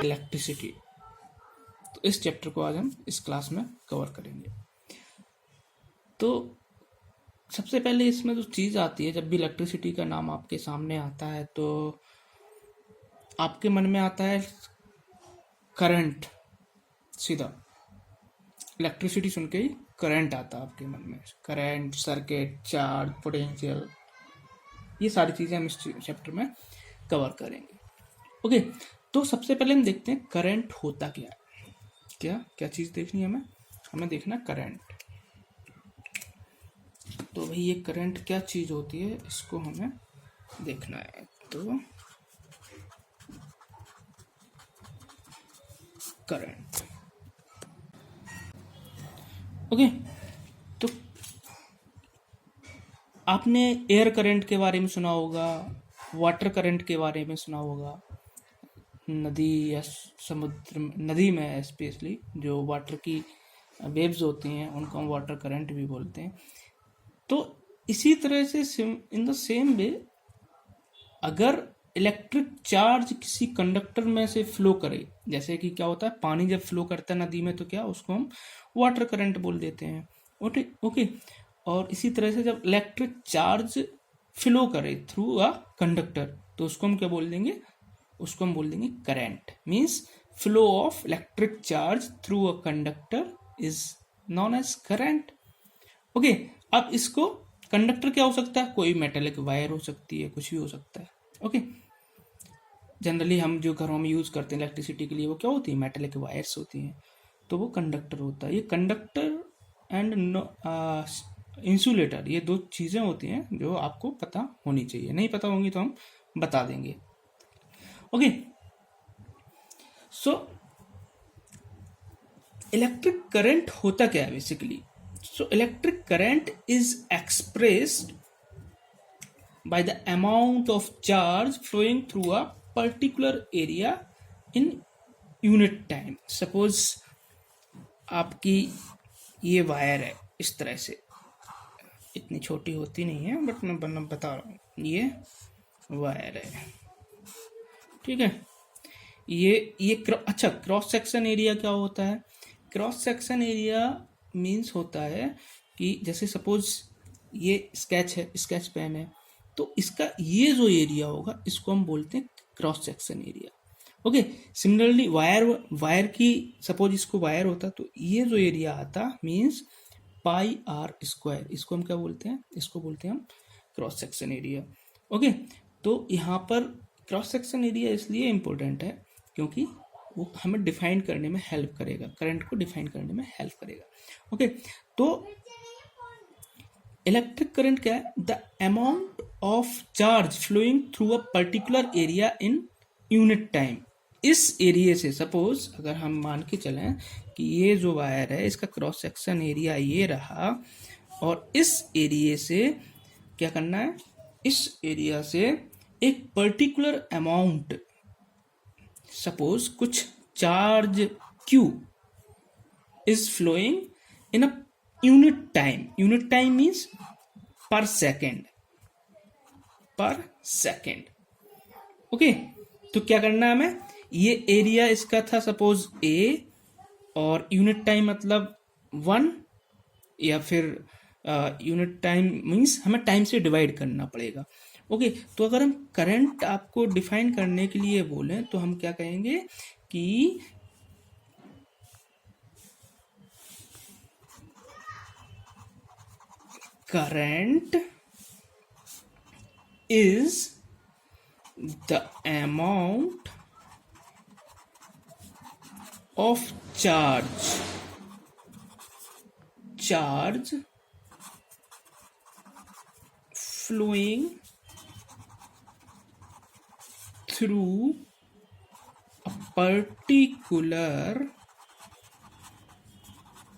Electricity. तो इस chapter को आज हम इस क्लास में कवर करेंगे। तो सबसे पहले इसमें जो चीज़ आती है, जब भी इलेक्ट्रिसिटी का नाम आपके सामने आता है तो आपके मन में आता है करंट। सीधा इलेक्ट्रिसिटी सुन के ही करंट आता है आपके मन में। करंट, सर्किट, चार्ज, पोटेंशियल, ये सारी चीज़ें हम इस चैप्टर में कवर करेंगे। ओके, तो सबसे पहले हम देखते हैं करंट होता क्या है। क्या चीज़ देखनी है हमें देखना करंट। तो भाई ये करंट क्या चीज़ होती है, इसको हमें देखना है। तो करंट, ओके, तो आपने एयर करंट के बारे में सुना होगा, वाटर करंट के बारे में सुना होगा। नदी या समुद्र, नदी में स्पेशली जो वाटर की वेव्स होती हैं उनको हम वाटर करंट भी बोलते हैं। तो इसी तरह से इन द सेम वे, अगर इलेक्ट्रिक चार्ज किसी कंडक्टर में से फ्लो करे, जैसे कि क्या होता है, पानी जब फ्लो करता है नदी में तो क्या, उसको हम वाटर करंट बोल देते हैं। ओके, और इसी तरह से जब इलेक्ट्रिक चार्ज फ्लो करे थ्रू अ कंडक्टर तो उसको हम क्या बोल देंगे, उसको हम बोल देंगे current. Means flow of electric charge through a conductor is known as current. Okay, अब इसको कंडक्टर क्या हो सकता है, कोई मेटेलिक वायर हो सकती है, कुछ भी हो सकता है। ओके, जनरली हम जो घरों में यूज करते हैं इलेक्ट्रिसिटी के लिए वो क्या होती है, मेटेलिक वायर्स होती हैं, तो वो कंडक्टर होता है। ये कंडक्टर एंड इंसुलेटर, ये दो चीजें होती हैं जो आपको पता होनी चाहिए। नहीं पता होंगी तो हम बता देंगे। ओके, सो इलेक्ट्रिक करंट होता क्या है basically. So electric current is expressed by the amount of charge flowing through a particular area in unit time. Suppose आपकी ये वायर है इस तरह से, इतनी छोटी होती नहीं है बट मैं बता रहा हूँ, ये वायर है, ठीक है। ये अच्छा, क्रॉस सेक्शन एरिया क्या होता है। क्रॉस सेक्शन एरिया मीन्स होता है कि जैसे सपोज ये स्केच है, स्केच पेन है, तो इसका ये जो एरिया होगा इसको हम बोलते हैं cross section area. Okay, similarly wire की, सपोज इसको वायर होता तो ये जो एरिया आता मीन्स पाई आर स्क्वायर, इसको हम क्या बोलते हैं, इसको बोलते हैं हम क्रॉस सेक्शन एरिया। ओके, तो यहाँ पर क्रॉस सेक्शन एरिया इसलिए इम्पोर्टेंट है क्योंकि वो हमें डिफाइन करने में हेल्प करेगा, करंट को डिफाइन करने में हेल्प करेगा। ओके, तो इलेक्ट्रिक करंट क्या है, the amount of charge flowing through a particular area in unit time. इस एरिया से, सपोज अगर हम मान के चलें कि ये जो वायर है इसका क्रॉस सेक्शन एरिया ये रहा, और इस एरिया से क्या करना है, इस एरिया से एक पर्टिकुलर अमाउंट, सपोज कुछ charge Q is flowing in a unit time. Unit time means per second. Okay, तो क्या करना है हमें, ये एरिया इसका था सपोज A, और यूनिट टाइम मतलब 1, या फिर यूनिट टाइम मीन्स हमें टाइम से डिवाइड करना पड़ेगा। ओके, तो अगर हम करंट आपको डिफाइन करने के लिए बोलें तो हम क्या कहेंगे कि current is the amount of charge flowing through a particular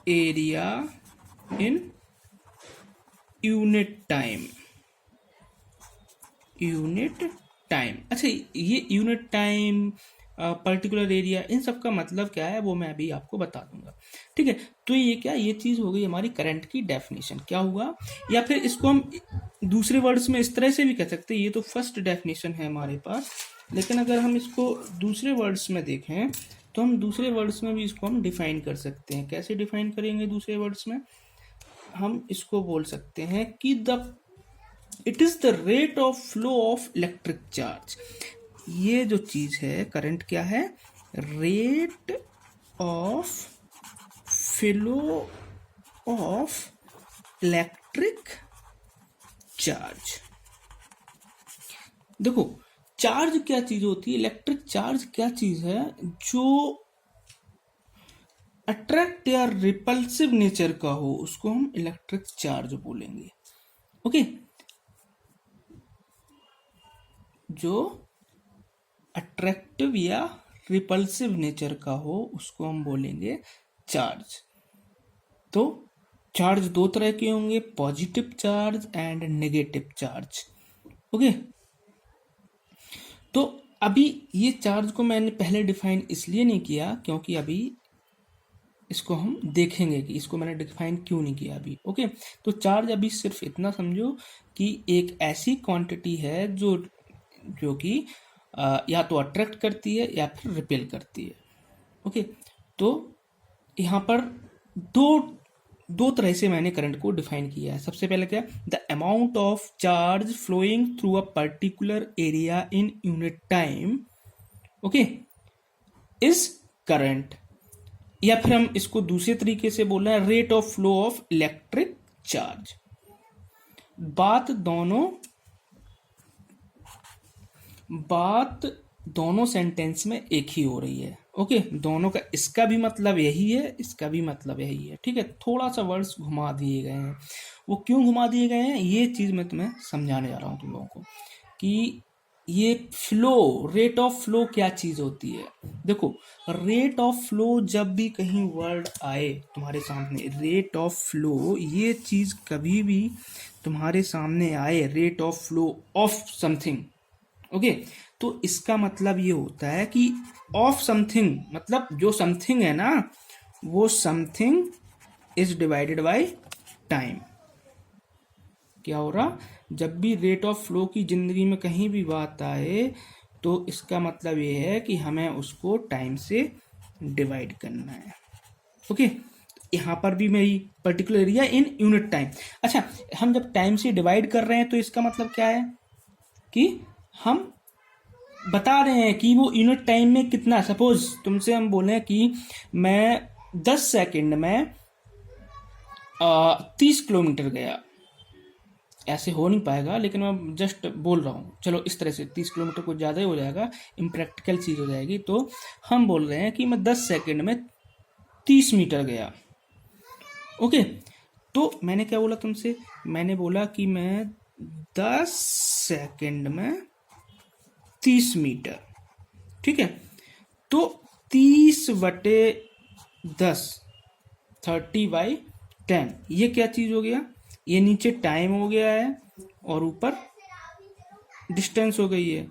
area in unit time। अच्छा, ये यूनिट टाइम, पर्टिकुलर एरिया, इन सब का मतलब क्या है वो मैं अभी आपको बता दूंगा, ठीक है। तो ये क्या, ये चीज हो गई हमारी करंट की डेफिनेशन। क्या हुआ, या फिर इसको हम दूसरे वर्ड्स में इस तरह से भी कह सकते हैं, ये तो फर्स्ट डेफिनेशन है हमारे पास, लेकिन अगर हम इसको दूसरे वर्ड्स में देखें तो हम दूसरे वर्ड्स में भी इसको हम डिफाइन कर सकते हैं। कैसे डिफाइन करेंगे दूसरे वर्ड्स में? हम इसको बोल सकते हैं कि it is the rate of flow of electric charge. ये जो चीज है करंट क्या है? Rate of flow of electric charge. देखो चार्ज क्या चीज होती है, इलेक्ट्रिक चार्ज क्या चीज है? जो अट्रैक्ट या रिपल्सिव नेचर का हो उसको हम इलेक्ट्रिक चार्ज बोलेंगे। ओके, जो अट्रैक्टिव या रिपल्सिव नेचर का हो उसको हम बोलेंगे चार्ज। तो चार्ज दो तरह के होंगे, positive charge and negative charge. Okay, तो अभी ये चार्ज को मैंने पहले डिफाइन इसलिए नहीं किया क्योंकि अभी इसको हम देखेंगे कि इसको मैंने डिफाइन क्यों नहीं किया अभी। ओके, तो चार्ज अभी सिर्फ इतना समझो कि एक ऐसी क्वांटिटी है जो कि या तो अट्रैक्ट करती है या फिर रिपेल करती है। ओके, तो यहाँ पर दो तरह से मैंने करंट को डिफाइन किया है। सबसे पहले क्या? The amount of charge flowing through a particular area in unit time, okay, is current. या फिर हम इसको दूसरे तरीके से बोल रहे हैं, rate of flow of electric charge. बात दोनों सेंटेंस में एक ही हो रही है। ओके, दोनों का, इसका भी मतलब यही है, इसका भी मतलब यही है। ठीक है, थोड़ा सा वर्ड्स घुमा दिए गए हैं। वो क्यों घुमा दिए गए हैं ये चीज मैं तुम्हें समझाने जा रहा हूं तुम लोगों को कि ये फ्लो, रेट ऑफ फ्लो क्या चीज होती है। देखो, रेट ऑफ फ्लो जब भी कहीं वर्ड आए तुम्हारे सामने, रेट ऑफ फ्लो ये चीज कभी भी तुम्हारे सामने आए, rate of flow of something, okay, तो इसका मतलब ये होता है कि ऑफ समथिंग मतलब जो समथिंग है ना, वो something is divided by time. क्या हो रहा? जब भी रेट ऑफ फ्लो की जिंदगी में कहीं भी बात आए तो इसका मतलब ये है कि हमें उसको टाइम से डिवाइड करना है। ओके, यहां पर भी मेरी particular area in unit time. अच्छा, हम जब टाइम से डिवाइड कर रहे हैं तो इसका मतलब क्या है कि हम बता रहे हैं कि वो यूनिट टाइम में कितना। सपोज तुमसे हम बोले कि मैं 10 सेकंड में 30 किलोमीटर गया। ऐसे हो नहीं पाएगा, लेकिन मैं जस्ट बोल रहा हूँ। चलो इस तरह से 30 किलोमीटर कुछ ज़्यादा ही हो जाएगा, इम्प्रैक्टिकल चीज़ हो जाएगी। तो हम बोल रहे हैं कि मैं 10 सेकंड में 30 मीटर गया। ओके, तो मैंने क्या बोला तुमसे? मैंने बोला कि मैं 10 सेकंड में 30 मीटर। ठीक है, तो 30/10 30/10 ये क्या चीज हो गया? ये नीचे टाइम हो गया है और ऊपर डिस्टेंस हो गई है।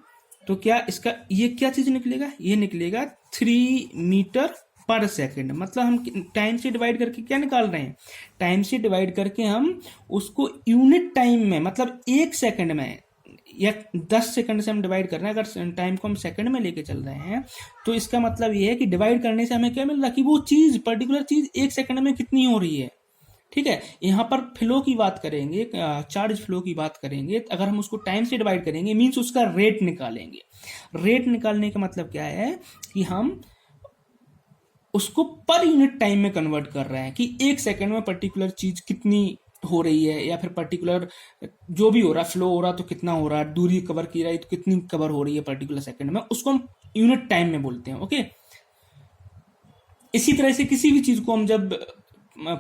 तो क्या इसका ये क्या चीज निकलेगा? ये निकलेगा 3 मीटर पर सेकंड। मतलब हम टाइम से डिवाइड करके क्या निकाल रहे हैं? टाइम से डिवाइड करके हम उसको यूनिट टाइम में, मतलब 1 सेकंड में या 10 सेकंड से हम डिवाइड कर रहे हैं। अगर टाइम को हम सेकंड में लेके चल रहे हैं तो इसका मतलब ये है कि डिवाइड करने से हमें क्या मिल रहा है कि वो चीज, पर्टिकुलर चीज 1 सेकंड में कितनी हो रही है। ठीक है, यहाँ पर फ्लो की बात करेंगे, चार्ज फ्लो की बात करेंगे। अगर हम उसको टाइम से डिवाइड करेंगे मीन्स उसका रेट निकालेंगे। रेट निकालने का मतलब क्या है कि हम उसको पर यूनिट टाइम में कन्वर्ट कर रहे हैं कि 1 सेकंड में पर्टिकुलर चीज कितनी हो रही है, या फिर पर्टिकुलर जो भी हो रहा है, फ्लो हो रहा तो कितना हो रहा है, दूरी कवर की रही है तो कितनी कवर हो रही है पर्टिकुलर सेकंड में, उसको हम यूनिट टाइम में बोलते हैं। ओके, इसी तरह से किसी भी चीज को हम जब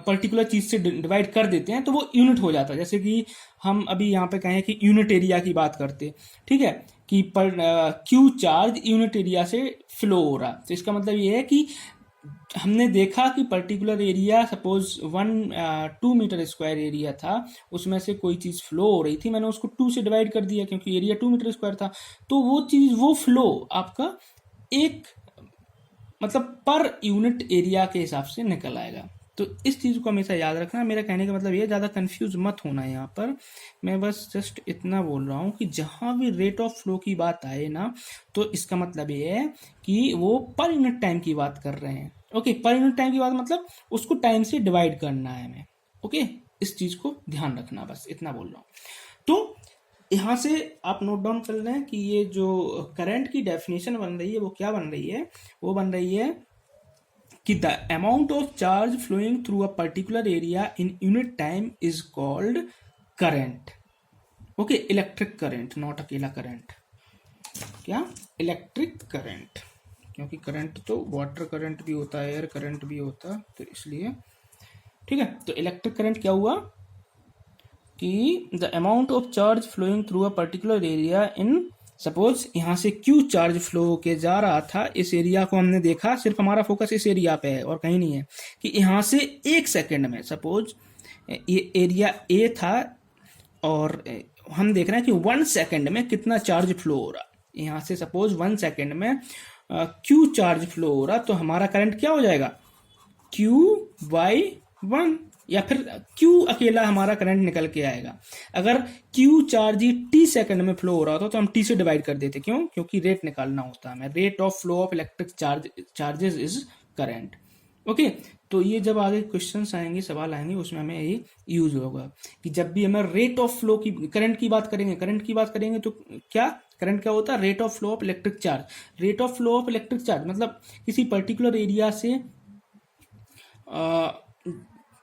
पर्टिकुलर चीज से डिवाइड कर देते हैं तो वो यूनिट हो जाता है। जैसे कि हम अभी यहाँ पे कहें कि यूनिट एरिया की बात करते हैं, ठीक है, कि पर क्यू चार्ज यूनिट एरिया से फ्लो हो रहा, तो इसका मतलब ये है कि हमने देखा कि particular area, suppose 2 meter square area था, उसमें से कोई चीज फ्लो हो रही थी, मैंने उसको 2 से डिवाइड कर दिया क्योंकि एरिया 2 मीटर स्क्वायर था। तो वो चीज, वो फ्लो आपका एक मतलब पर यूनिट एरिया के हिसाब से निकल आएगा। तो इस चीज़ को हमेशा याद रखना। मेरा कहने का मतलब ये, ज़्यादा कंफ्यूज मत होना यहाँ पर। मैं बस जस्ट इतना बोल रहा हूँ कि जहाँ भी रेट ऑफ फ्लो की बात आए ना, तो इसका मतलब ये है कि वो पर यूनिट टाइम की बात कर रहे हैं। ओके, पर यूनिट टाइम की बात मतलब उसको टाइम से डिवाइड करना है हमें। ओके, इस चीज़ को ध्यान रखना, बस इतना बोल रहा हूँ। तो यहाँ से आप नोट डाउन कर लें कि ये जो करंट की डेफिनेशन बन रही है वो क्या बन रही है, वो बन रही है कि the amount of charge flowing through a particular area in unit time is called current. Okay, electric current, not अकेला करंट, क्या, इलेक्ट्रिक करंट, क्योंकि करंट तो वाटर करंट भी होता है, एयर करंट भी होता है, तो इसलिए ठीक है। तो इलेक्ट्रिक करंट क्या हुआ कि the amount of charge flowing through a particular area in, suppose यहाँ से क्यू चार्ज फ्लो होके जा रहा था, इस एरिया को हमने देखा, सिर्फ हमारा फोकस इस एरिया पे है और कहीं नहीं है, कि यहाँ से 1 सेकेंड में, सपोज ये एरिया ए था और हम देख रहे हैं कि 1 सेकेंड में कितना चार्ज फ्लो हो रहा। यहाँ से सपोज 1 सेकेंड में क्यू चार्ज फ्लो हो रहा, तो हमारा करंट क्या हो जाएगा, Q/1, या फिर Q अकेला हमारा करंट निकल के आएगा। अगर Q चार्ज ही T सेकंड में फ्लो हो रहा होता तो हम T से डिवाइड कर देते, क्यों, क्योंकि रेट निकालना होता है हमें, rate of flow of electric charges is current. Okay, तो ये जब आगे क्वेश्चंस आएंगे, सवाल आएंगे, उसमें हमें ये यूज होगा कि जब भी हमें रेट ऑफ फ्लो की, करंट की बात करेंगे तो क्या, करंट क्या होता है, rate of flow of electric charge. Rate of flow of electric charge मतलब किसी पर्टिकुलर एरिया से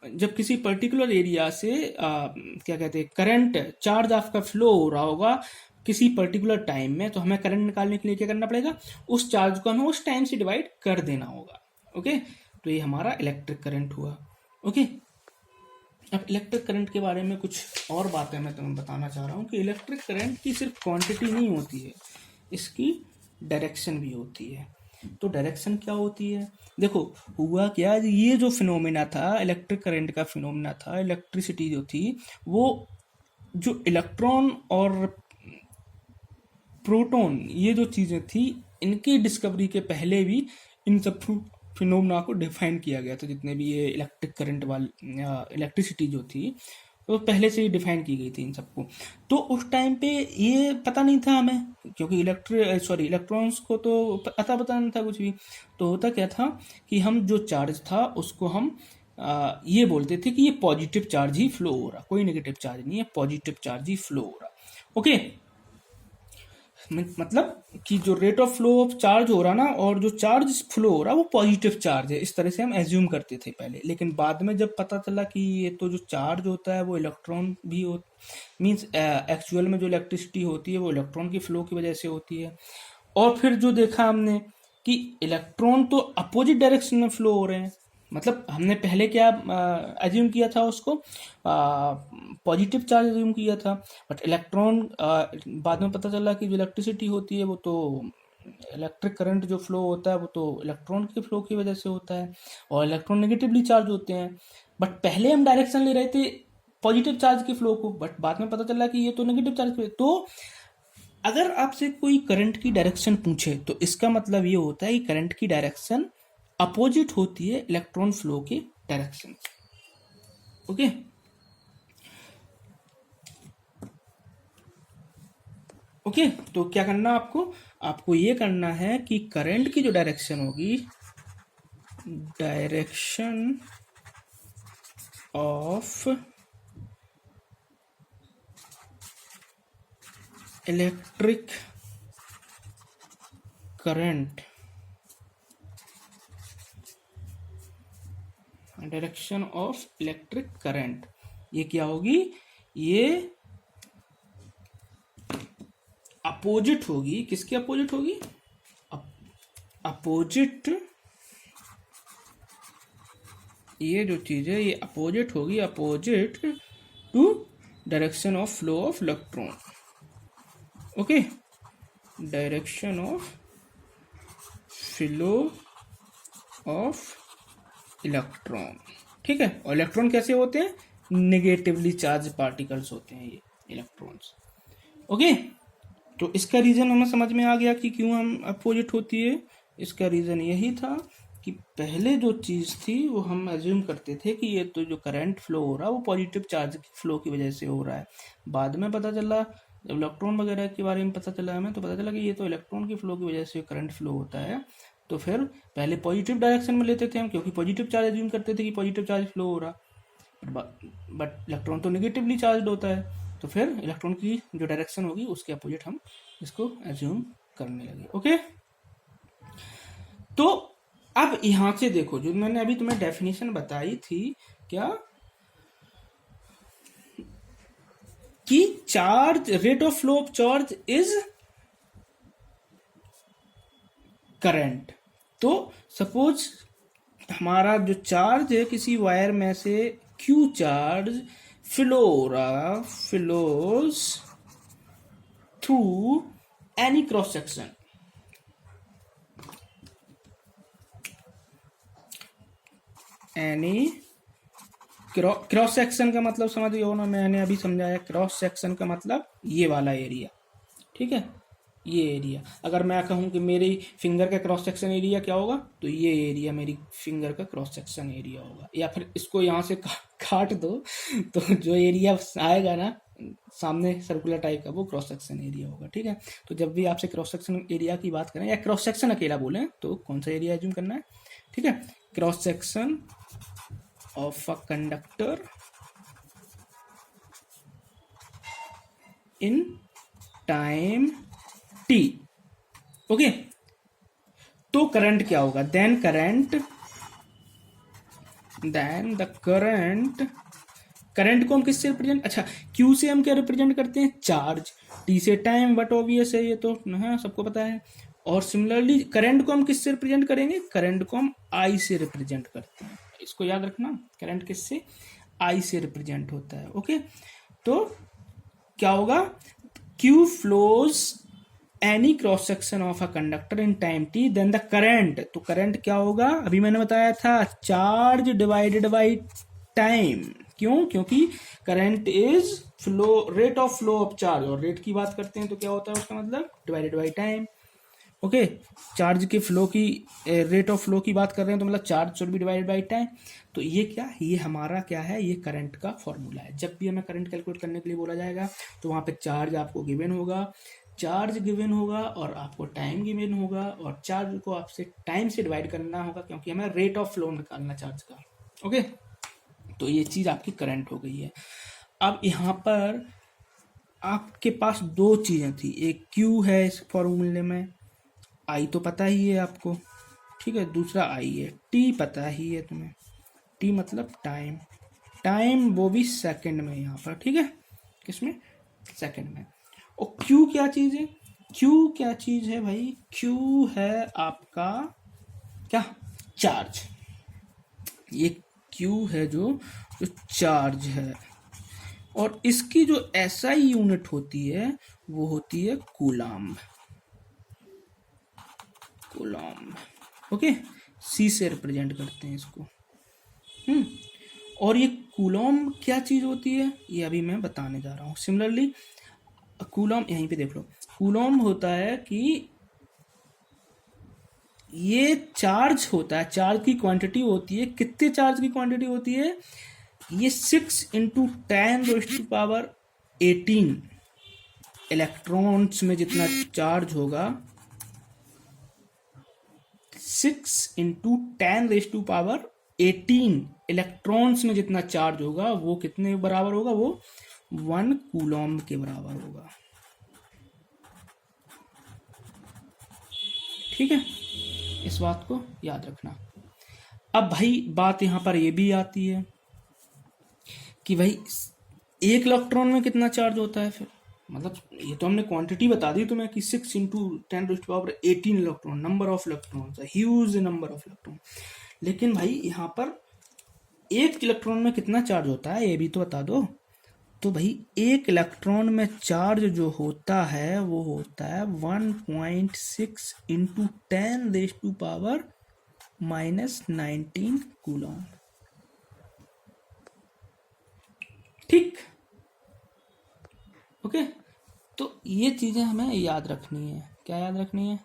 जब किसी पर्टिकुलर एरिया से क्या कहते हैं, करंट चार्ज आपका फ्लो हो रहा होगा किसी पर्टिकुलर टाइम में, तो हमें करंट निकालने के लिए क्या करना पड़ेगा, उस चार्ज को हमें उस टाइम से डिवाइड कर देना होगा। ओके, तो ये हमारा इलेक्ट्रिक करंट हुआ। ओके, अब इलेक्ट्रिक करंट के बारे में कुछ और बातें मैं तुम्हें बताना चाह रहा हूँ कि इलेक्ट्रिक करंट की सिर्फ क्वांटिटी नहीं होती है, इसकी डायरेक्शन भी होती है। तो डायरेक्शन क्या होती है, देखो हुआ क्या, ये जो फिनोमेना था, इलेक्ट्रिक करंट का फिनोमेना था, इलेक्ट्रिसिटी जो थी, वो जो इलेक्ट्रॉन और प्रोटॉन, ये जो चीज़ें थी, इनकी डिस्कवरी के पहले भी इन सब फिनोमेना को डिफाइन किया गया था। जितने भी ये इलेक्ट्रिक करंट वाली इलेक्ट्रिसिटी जो थी, वो पहले से ही डिफाइन की गई थी इन सबको। तो उस टाइम पे ये पता नहीं था हमें, क्योंकि इलेक्ट्रॉन्स को तो पता नहीं था कुछ भी। तो होता क्या था कि हम जो चार्ज था उसको हम ये बोलते थे कि ये पॉजिटिव चार्ज ही फ्लो हो रहा, कोई नेगेटिव चार्ज नहीं है, पॉजिटिव चार्ज ही फ्लो हो रहा। ओके, मतलब कि जो rate of flow of charge हो रहा ना, और जो चार्ज फ्लो हो रहा वो पॉजिटिव चार्ज है, इस तरह से हम एज्यूम करते थे पहले। लेकिन बाद में जब पता चला कि ये तो जो चार्ज होता है वो इलेक्ट्रॉन भी हो, मीन्स एक्चुअल में जो इलेक्ट्रिसिटी होती है वो इलेक्ट्रॉन की फ्लो की वजह से होती है। और फिर जो देखा हमने कि इलेक्ट्रॉन तो अपोजिट डायरेक्शन में फ्लो हो रहे हैं, मतलब हमने पहले क्या एज्यूम किया था, उसको पॉजिटिव चार्ज एज्यूम किया था, बट इलेक्ट्रॉन बाद में पता चला कि जो इलेक्ट्रिसिटी होती है वो तो, इलेक्ट्रिक करंट जो फ्लो होता है वो तो इलेक्ट्रॉन के फ्लो की वजह से होता है, और इलेक्ट्रॉन नेगेटिवली चार्ज होते हैं। बट पहले हम डायरेक्शन ले रहे थे पॉजिटिव चार्ज के फ्लो को, बट बाद में पता चला कि ये तो नेगेटिव चार्ज के। तो अगर आपसे कोई करंट की डायरेक्शन पूछे तो इसका मतलब ये होता है कि करंट की डायरेक्शन अपोजिट होती है इलेक्ट्रॉन फ्लो के डायरेक्शन। ओके, ओके, तो क्या करना आपको ये करना है कि करंट की जो डायरेक्शन होगी, direction of electric current, direction of electric current, ये क्या होगी, ये अपोजिट होगी, किसके अपोजिट होगी, अपोजिट, ये जो चीज है ये अपोजिट होगी, opposite to direction of flow of electron. Okay, direction of flow of electron, ठीक है। और इलेक्ट्रॉन कैसे होते हैं, नेगेटिवली चार्ज पार्टिकल्स होते हैं ये इलेक्ट्रॉन्स। ओके, तो इसका रीजन हमें समझ में आ गया कि क्यों हम अपोजिट होती है, इसका रीजन यही था कि पहले जो चीज़ थी वो हम एज्यूम करते थे कि ये तो जो करंट फ्लो हो रहा है वो पॉजिटिव चार्ज फ्लो की वजह से हो रहा है। बाद में पता चला, जब इलेक्ट्रॉन वगैरह के बारे में पता चला हमें, तो पता चला कि ये तो इलेक्ट्रॉन की फ्लो की वजह से करंट फ्लो होता है। तो फिर पहले पॉजिटिव डायरेक्शन में लेते थे हम, क्योंकि पॉजिटिव चार्ज एज्यूम करते थे कि पॉजिटिव चार्ज फ्लो हो रहा, बट इलेक्ट्रॉन तो नेगेटिवली चार्ज होता है, तो फिर इलेक्ट्रॉन की जो डायरेक्शन होगी उसके अपोजिट हम इसको एज्यूम करने लगे। ओके, तो अब यहां से देखो, जो मैंने अभी तुम्हें डेफिनेशन बताई थी क्या, कि charge, rate of flow of charge is current. तो सपोज हमारा जो चार्ज है किसी वायर में से Q charge flows through any cross section, any cross section का मतलब समझ गए हो ना, मैंने अभी समझाया। क्रॉस सेक्शन का मतलब ये वाला एरिया, ठीक है, ये एरिया। अगर मैं कहूँ कि मेरी फिंगर का क्रॉस सेक्शन एरिया क्या होगा, तो ये एरिया मेरी फिंगर का क्रॉस सेक्शन एरिया होगा। या फिर इसको यहाँ से काट दो तो जो एरिया आएगा ना सामने सर्कुलर टाइप का, वो क्रॉस सेक्शन एरिया होगा। ठीक है, तो जब भी आपसे क्रॉस सेक्शन एरिया की बात करें या क्रॉस सेक्शन अकेला बोलें तो कौन सा एरिया एज्यूम करना है। ठीक है, cross section of a conductor in time T. Okay, तो करंट क्या होगा, देन करंट को हम किससे रिप्रेजेंट, अच्छा क्यू से हम क्या रिप्रेजेंट करते हैं, चार्ज, टी से टाइम, बट ऑब्वियस है ये तो, हाँ सबको पता है। और सिमिलरली करंट को हम किससे रिप्रेजेंट करेंगे, करंट को हम आई से रिप्रेजेंट करते हैं। इसको याद रखना, करंट किससे, आई से रिप्रेजेंट होता है। ओके, तो क्या होगा, Q flows any cross section of a conductor in time t, then the current, तो करंट क्या होगा, अभी मैंने बताया था, चार्ज डिवाइडेड बाई टाइम। क्यों, क्योंकि current is flow, rate of flow of charge, और रेट की बात करते हैं तो क्या होता है उसका मतलब divided by time. Okay, charge के फ्लो की, रेट ऑफ फ्लो की बात कर रहे हैं तो मतलब charge should be divided by time. तो ये क्या, ये हमारा क्या है, ये करंट का फॉर्मूला है। जब भी हमें करंट कैलकुलेट करने के लिए बोला जाएगा तो वहाँ पे चार्ज आपको गिवन होगा, चार्ज गिवन होगा और आपको टाइम गिवन होगा, और चार्ज को आपसे टाइम से डिवाइड करना होगा क्योंकि हमें रेट ऑफ फ्लो निकालना चार्ज का। ओके, तो ये चीज़ आपकी करंट हो गई है। अब यहाँ पर आपके पास दो चीज़ें थी, एक क्यू है इस फॉर्मूले में, आई तो पता ही है आपको, ठीक है, दूसरा आई है, टी पता ही है तुम्हें, टी मतलब टाइम, टाइम वो भी सेकंड में यहाँ पर, ठीक है, किसमें, सेकंड में। और क्यू क्या चीज़ है, क्यू क्या चीज़ है भाई, क्यू है आपका क्या, चार्ज। ये क्यू है जो चार्ज है, और इसकी जो एसआई यूनिट होती है वो होती है कूलम्ब। ओके, सी से रिप्रेजेंट करते हैं इसको। और ये कूलम्ब क्या चीज होती है ये अभी मैं बताने जा रहा हूँ। सिमिलरली कूलम्ब, यहीं पे देख लो, कूलम्ब होता है कि ये चार्ज होता है, चार्ज की क्वांटिटी होती है, कितने चार्ज की क्वांटिटी होती है, ये 6 × 10⁻18 इलेक्ट्रॉन्स में जितना चार्ज होगा, 6 × 10⁻18 इलेक्ट्रॉन्स में जितना चार्ज होगा वो कितने बराबर होगा, वो 1 कूलम्ब के बराबर होगा। ठीक है, इस बात को याद रखना। अब भाई बात यहां पर ये भी आती है कि भाई एक इलेक्ट्रॉन में कितना चार्ज होता है, फिर मतलब ये तो हमने क्वांटिटी बता दी तुम्हें कि 6 × 10⁻18 electron, number of electron, huge number of electron. लेकिन भाई यहाँ पर एक इलेक्ट्रॉन में कितना चार्ज होता है ये भी तो बता दो। तो भाई एक इलेक्ट्रॉन में चार्ज जो होता है वो होता है 1.6 × 10⁻⁻19 कूलम्ब। ठीक, ओके, तो ये चीजें हमें याद रखनी है। क्या याद रखनी है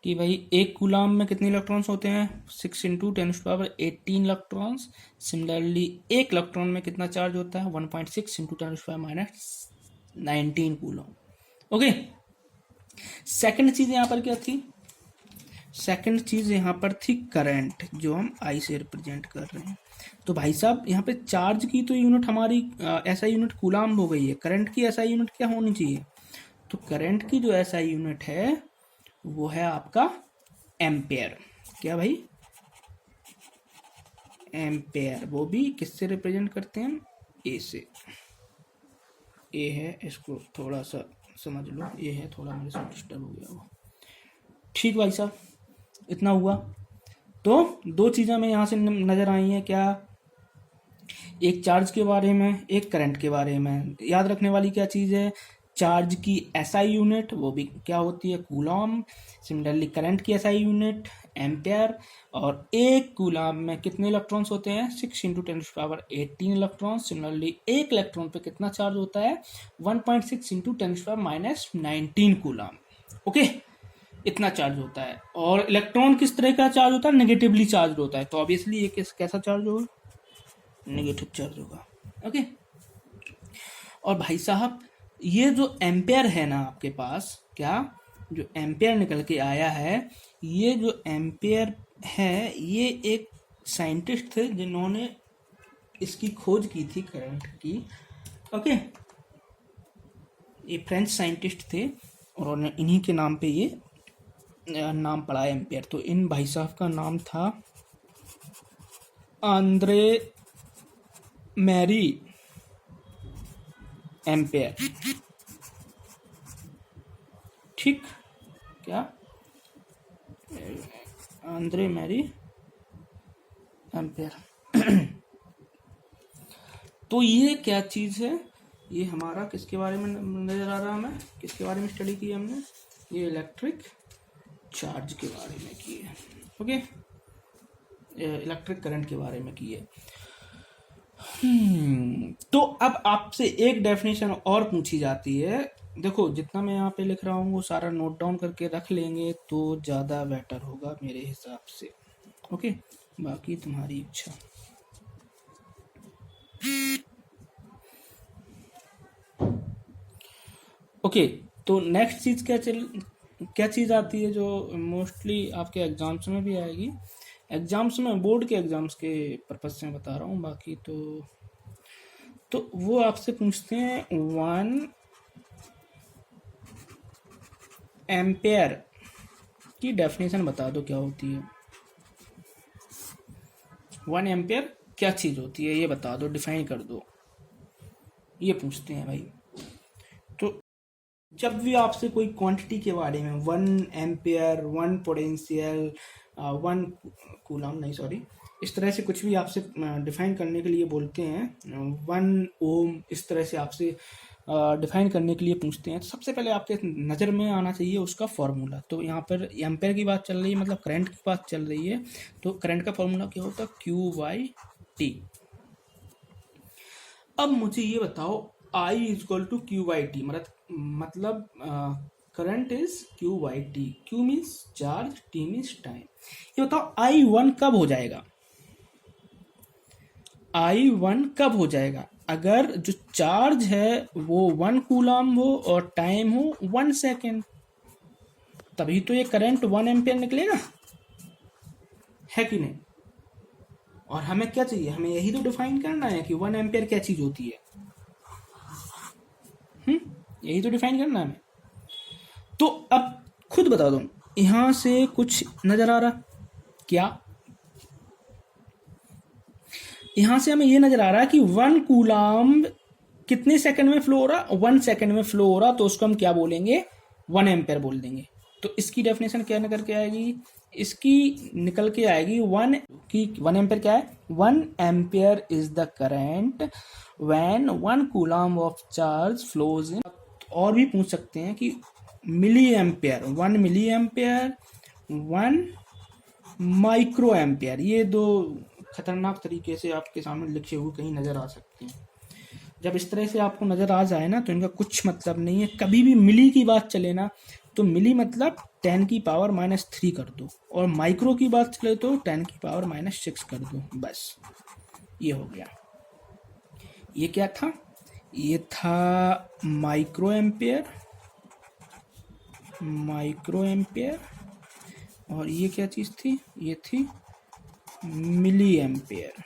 कि भाई एक कूलाम में कितने इलेक्ट्रॉन्स होते हैं, 6 इंटू 10⁻18 इलेक्ट्रॉन्स। सिमिलरली एक इलेक्ट्रॉन में कितना चार्ज होता है, 1.6 इंटू 10⁻19 कूलम। ओके, सेकंड चीज यहाँ पर क्या थी, सेकंड चीज यहाँ पर थी करंट, जो हम आई से रिप्रेजेंट कर रहे हैं। तो भाई साहब यहाँ पे चार्ज की तो यूनिट हमारी ऐसा यूनिट कूलाम हो गई है, करंट की ऐसा यूनिट क्या होनी चाहिए, तो करंट की जो ऐसा यूनिट है वो है आपका एम्पेयर। क्या भाई, एम्पेयर। वो भी किससे रिप्रेजेंट करते हैं, ए से। ए है, इसको थोड़ा सा समझ लो, ये है, थोड़ा मेरे से डिस्टर्ब हो गया वो। ठीक भाई साहब, इतना हुआ। तो दो चीज़ें हमें यहाँ से नज़र आई हैं, क्या, एक चार्ज के बारे में, एक करंट के बारे में। याद रखने वाली क्या चीज़ है, चार्ज की एसआई यूनिट वो भी क्या होती है, कूलम। सिमिलरली करंट की एसआई यूनिट एम्पेयर। और एक कूलम में कितने इलेक्ट्रॉन्स होते हैं, 6 इंटू 10⁻18 इलेक्ट्रॉन। सिमिलरली एक इलेक्ट्रॉन पे कितना चार्ज होता है, 1.6 इंटू 10⁻−19 कूलम। ओके, इतना चार्ज होता है। और इलेक्ट्रॉन किस तरह का चार्ज होता है, नेगेटिवली चार्ज होता है। तो ऑब्वियसली ये कैसा चार्ज होगा, नेगेटिव चार्ज होगा। ओके, और भाई साहब ये जो एम्पेयर है ना आपके पास, क्या, जो एम्पेयर निकल के आया है, ये जो एम्पेयर है ये एक साइंटिस्ट थे जिन्होंने इसकी खोज की थी, करंट की। ओके, ये फ्रेंच साइंटिस्ट थे और इन्हीं के नाम पे ये नाम पड़ा एम्पेयर। तो इन भाई साहब का नाम था आंद्रे मैरी एम्पेयर। ठीक, क्या, आंद्रे मैरी एम्पेयर। तो ये क्या चीज है, ये हमारा किसके बारे में नजर आ रहा है, हमें किसके बारे में स्टडी की हमने, ये इलेक्ट्रिक चार्ज के बारे में की है। ओके, इलेक्ट्रिक करंट के बारे में की है। तो अब आपसे एक डेफिनेशन और पूछी जाती है। देखो, जितना मैं यहाँ पे लिख रहा हूँ वो सारा नोट डाउन करके रख लेंगे तो ज़्यादा बेटर होगा मेरे हिसाब से। ओके, बाकी तुम्हारी इच्छा। ओके, तो नेक्स्ट चीज़ क्या चीज़ आती है जो मोस्टली आपके एग्जाम्स में भी आएगी। एग्जाम्स में, बोर्ड के एग्जाम्स के पर्पज से मैं बता रहा हूँ, बाकी तो वो आपसे पूछते हैं 1 एम्पेयर की डेफिनेशन बता दो क्या होती है। 1 एम्पेयर क्या चीज होती है ये बता दो, डिफाइन कर दो, ये पूछते हैं भाई। तो जब भी आपसे कोई क्वांटिटी के बारे में 1 एम्पेयर, 1 पोटेंशियल, 1 कूलम, नहीं सॉरी, इस तरह से कुछ भी आपसे डिफाइन करने के लिए बोलते हैं, 1 ओम, इस तरह से आपसे डिफाइन करने के लिए पूछते हैं, तो सबसे पहले आपके नज़र में आना चाहिए उसका फॉर्मूला। तो यहाँ पर एम्पेयर की बात चल रही है, मतलब करंट की बात चल रही है, तो करंट का फॉर्मूला क्या होता है, Q/T। अब मुझे ये बताओ, I = Q/T, मतलब current is Q/T। Q means charge, T means time. ये बताओ I1 कब हो जाएगा, I1 कब हो जाएगा, अगर जो चार्ज है वो 1 कूलम हो और टाइम हो 1 सेकेंड, तभी तो ये करंट 1 एम्पेयर निकलेगा, है कि नहीं। और हमें क्या चाहिए, हमें यही तो डिफाइन करना है कि 1 एम्पेयर क्या चीज होती है। यही तो डिफाइन करना है हमें। तो अब खुद बता दो, यहां से कुछ नजर आ रहा क्या, यहां से हमें ये नजर आ रहा है कि 1 कूलम कितने सेकंड में फ्लो हो रहा, 1 सेकंड में फ्लो हो रहा, तो उसको हम क्या बोलेंगे, 1 एम्पेयर बोल देंगे। तो इसकी डेफिनेशन क्या निकल के आएगी, इसकी निकल के आएगी 1 एम्पेयर क्या है, 1 ampere is the current when 1 coulomb of charge flows in. और भी पूछ सकते हैं कि milli ampere, 1 milli ampere, 1 micro ampere, ये दो खतरनाक तरीके से आपके सामने लिखे हुए कहीं नजर आ सकते हैं। जब इस तरह से आपको नजर आ जाए ना, तो इनका कुछ मतलब नहीं है। कभी भी मिली की बात चले ना, तो मिली मतलब 10⁻³ कर दो, और माइक्रो की बात चले तो 10⁻�6 कर दो, बस ये हो गया। ये क्या था? ये था माइक्रो एम्पेयर, और ये क्या चीज़ थी? ये थी मिली एम्पेयर।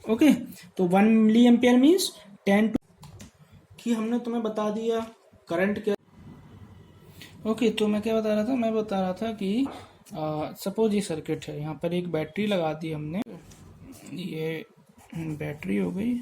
ओके, तो 1 मिली एम्पेयर मीन्स 10 कि हमने तुम्हें बता दिया करंट क्या। ओके, तो मैं क्या बता रहा था? मैं बता रहा था कि सपोज ये सर्किट है, यहाँ पर एक बैटरी लगा दी हमने, ये बैटरी हो गई,